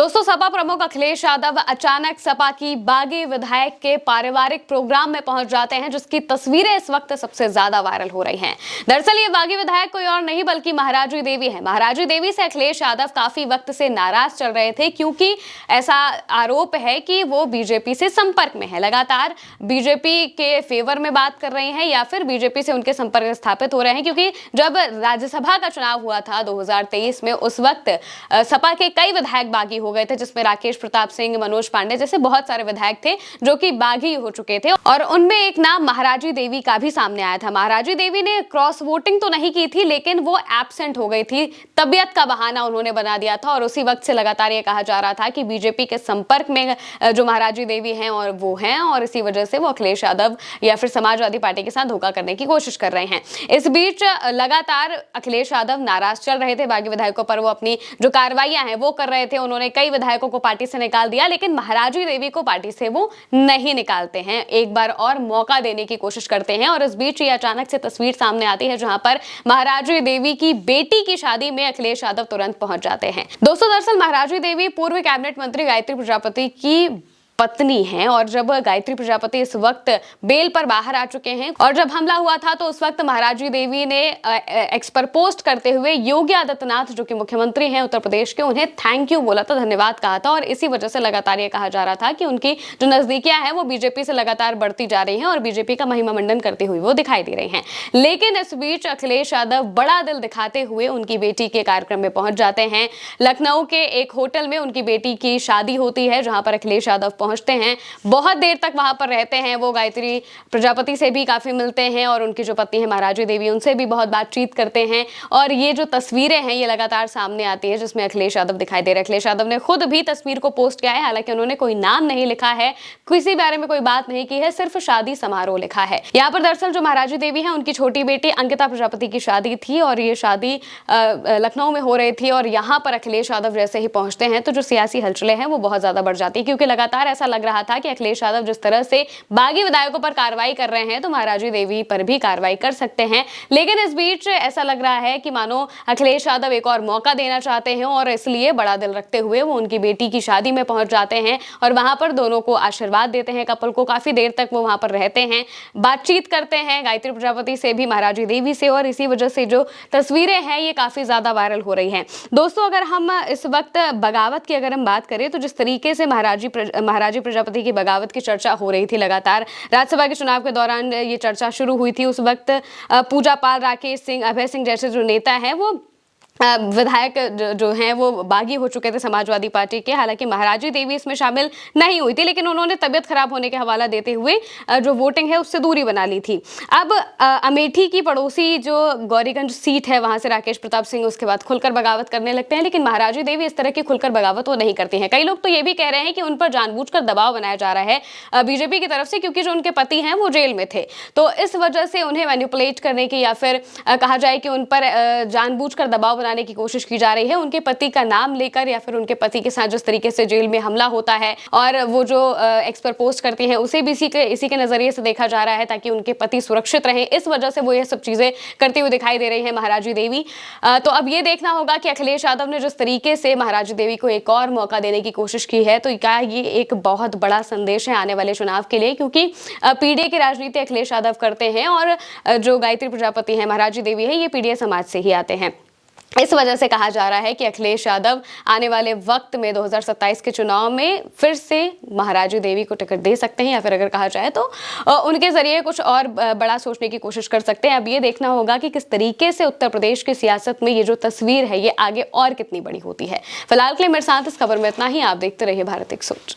दोस्तों, सपा प्रमुख अखिलेश यादव अचानक सपा की बागी विधायक के पारिवारिक प्रोग्राम में पहुंच जाते हैं, जिसकी तस्वीरें इस वक्त सबसे ज्यादा वायरल हो रही हैं। दरअसल ये बागी विधायक कोई और नहीं बल्कि महाराजी देवी है। महाराजी देवी से अखिलेश यादव काफी वक्त से नाराज चल रहे थे, क्योंकि ऐसा आरोप है कि वो बीजेपी से संपर्क में है, लगातार बीजेपी के फेवर में बात कर रहे हैं या फिर बीजेपी से उनके संपर्क स्थापित हो रहे हैं। क्योंकि जब राज्यसभा का चुनाव हुआ था 2023 में, उस वक्त सपा के कई विधायक बागी हो गए थे, जिसमें राकेश प्रताप सिंह, मनोज पांडे जैसे बहुत सारे विधायक थे जो कि बागी हो चुके थे। और उनमें एक नाम महाराजी देवी का भी सामने आया था। महाराजी देवी ने क्रॉस वोटिंग तो नहीं की थी, लेकिन वो एब्सेंट हो गई थी, तबियत का बहाना उन्होंने बना दिया था। और उसी वक्त से लगातार ये कहा जा रहा था कि बीजेपी के संपर्क में जो महाराजी देवी हैं और वो हैं, और इसी वजह से वो अखिलेश यादव या फिर समाजवादी पार्टी के साथ धोखा करने की कोशिश कर रहे हैं। इस बीच लगातार अखिलेश यादव नाराज चल रहे थे बागी विधायकों पर। वो अपनी जो कार्रवाइयां हैं वो कर रहे थे। उन्होंने कई विधायकों को पार्टी से निकाल दिया, लेकिन महाराजी देवी को पार्टी से वो नहीं निकालते हैं, एक बार और मौका देने की कोशिश करते हैं। और इस बीच ये अचानक से तस्वीर सामने आती है जहां पर महाराजी देवी की बेटी की शादी में अखिलेश यादव तुरंत पहुंच जाते हैं। दोस्तों, दरअसल महाराजी देवी पूर्व कैबिनेट मंत्री गायत्री प्रजापति की पत्नी हैं, और जब गायत्री प्रजापति इस वक्त बेल पर बाहर आ चुके हैं, और जब हमला हुआ था तो उस वक्त महाराजी देवी ने एक्स पर पोस्ट करते हुए योगी आदित्यनाथ जो कि मुख्यमंत्री हैं उत्तर प्रदेश के, उन्हें थैंक यू बोला था, धन्यवाद कहा था। और इसी वजह से लगातार ये कहा जा रहा था कि उनकी जो नजदीकियां हैं वो बीजेपी से लगातार बढ़ती जा रही हैं और बीजेपी का महिमा मंडन करती हुई वो दिखाई दे रही हैं। लेकिन इस बीच अखिलेश यादव बड़ा दिल दिखाते हुए उनकी बेटी के कार्यक्रम में पहुंच जाते हैं। लखनऊ के एक होटल में उनकी बेटी की शादी होती है, जहां पर अखिलेश यादव पहुंचते हैं। बहुत देर तक वहां पर रहते हैं। वो गायत्री प्रजापति से भी काफी मिलते हैं, और उनकी जो पत्नी है महाराजी देवी, उनसे भी बहुत बातचीत करते हैं। और ये जो तस्वीरें हैं ये लगातार सामने आती है, जिसमें अखिलेश यादव दिखाई दे रहे हैं। अखिलेश यादव ने खुद भी तस्वीर को पोस्ट किया है, हालांकि उन्होंने कोई नाम नहीं लिखा है, किसी बारे में कोई बात नहीं की है, सिर्फ शादी समारोह लिखा है। यहाँ पर दरअसल जो महाराजी देवी है, उनकी छोटी बेटी अंकिता प्रजापति की शादी थी, और ये शादी लखनऊ में हो रही थी। और यहाँ पर अखिलेश यादव जैसे ही पहुंचते हैं तो जो सियासी हलचलें हैं वो बहुत ज्यादा बढ़ जाती है, क्योंकि लगातार ऐसा लग रहा था कि अखिलेश यादव जिस तरह से बागी विधायकों पर कार्रवाई कर रहे हैं तो महाराजी देवी पर भी कार्रवाई कर सकते हैं। लेकिन इस बीच ऐसा लग रहा है कि मानो अखिलेश यादव एक और मौका देना चाहते हैं, और इसलिए बड़ा दिल रखते हुए वो उनकी बेटी की शादी में पहुंच जाते हैं और वहां पर दोनों को आशीर्वाद देते हैं। कपल को काफी देर तक वो वहां पर रहते हैं, बातचीत करते हैं गायत्री प्रजापति से भी, महाराजी देवी से, और इसी वजह से जो तस्वीरें हैं ये काफी ज्यादा वायरल हो रही हैं। दोस्तों, अगर हम इस वक्त बगावत की अगर हम बात करें तो जिस तरीके से महाराजी प्रजापति की बगावत की चर्चा हो रही थी, लगातार राज्यसभा के चुनाव के दौरान ये चर्चा शुरू हुई थी। उस वक्त पूजा पाल, राकेश सिंह, अभय सिंह जैसे जो नेता हैं वो विधायक जो हैं वो बागी हो चुके थे समाजवादी पार्टी के। हालांकि महाराजी देवी इसमें शामिल नहीं हुई थी, लेकिन उन्होंने तबियत खराब होने के हवाला देते हुए जो वोटिंग है उससे दूरी बना ली थी। अब अमेठी की पड़ोसी जो गौरीगंज सीट है, वहां से राकेश प्रताप सिंह उसके बाद खुलकर बगावत करने लगते हैं, लेकिन महाराजी देवी इस तरह की खुलकर बगावत वो नहीं करती हैं। कई लोग तो ये भी कह रहे हैं कि उन पर जानबूझकर दबाव बनाया जा रहा है बीजेपी की तरफ से, क्योंकि जो उनके पति हैं वो जेल में थे, तो इस वजह से उन्हें मैनिपुलेट करने की या फिर कहा जाए कि उन पर जानबूझकर दबाव बनाने की कोशिश की जा रही है, उनके पति का नाम लेकर, या फिर उनके पति के साथ जिस तरीके से जेल में हमला होता है और वो जो एक्स पर पोस्ट करती हैं उसे भी इसी के नजरिए से देखा जा रहा है, ताकि उनके पति सुरक्षित रहें। इस वजह से वो ये सब चीजें करती हुई दिखाई दे रही है महाराजी देवी। तो अब ये देखना होगा कि अखिलेश यादव ने जिस तरीके से महाराजी देवी को एक और मौका देने की कोशिश की है, तो क्या ये एक बहुत बड़ा संदेश है आने वाले चुनाव के लिए, क्योंकि पीडीए की राजनीति अखिलेश यादव करते हैं, और जो गायत्री प्रजापति है, महाराजी देवी है, ये पीडीए समाज से ही आते हैं। इस वजह से कहा जा रहा है कि अखिलेश यादव आने वाले वक्त में 2027 के चुनाव में फिर से महाराजी देवी को टिकट दे सकते हैं, या फिर अगर कहा जाए तो उनके जरिए कुछ और बड़ा सोचने की कोशिश कर सकते हैं। अब ये देखना होगा कि किस तरीके से उत्तर प्रदेश की सियासत में ये जो तस्वीर है ये आगे और कितनी बड़ी होती है। फिलहाल के लिए मेरे साथ इस खबर में इतना ही। आप देखते रहिए भारत एक सोच।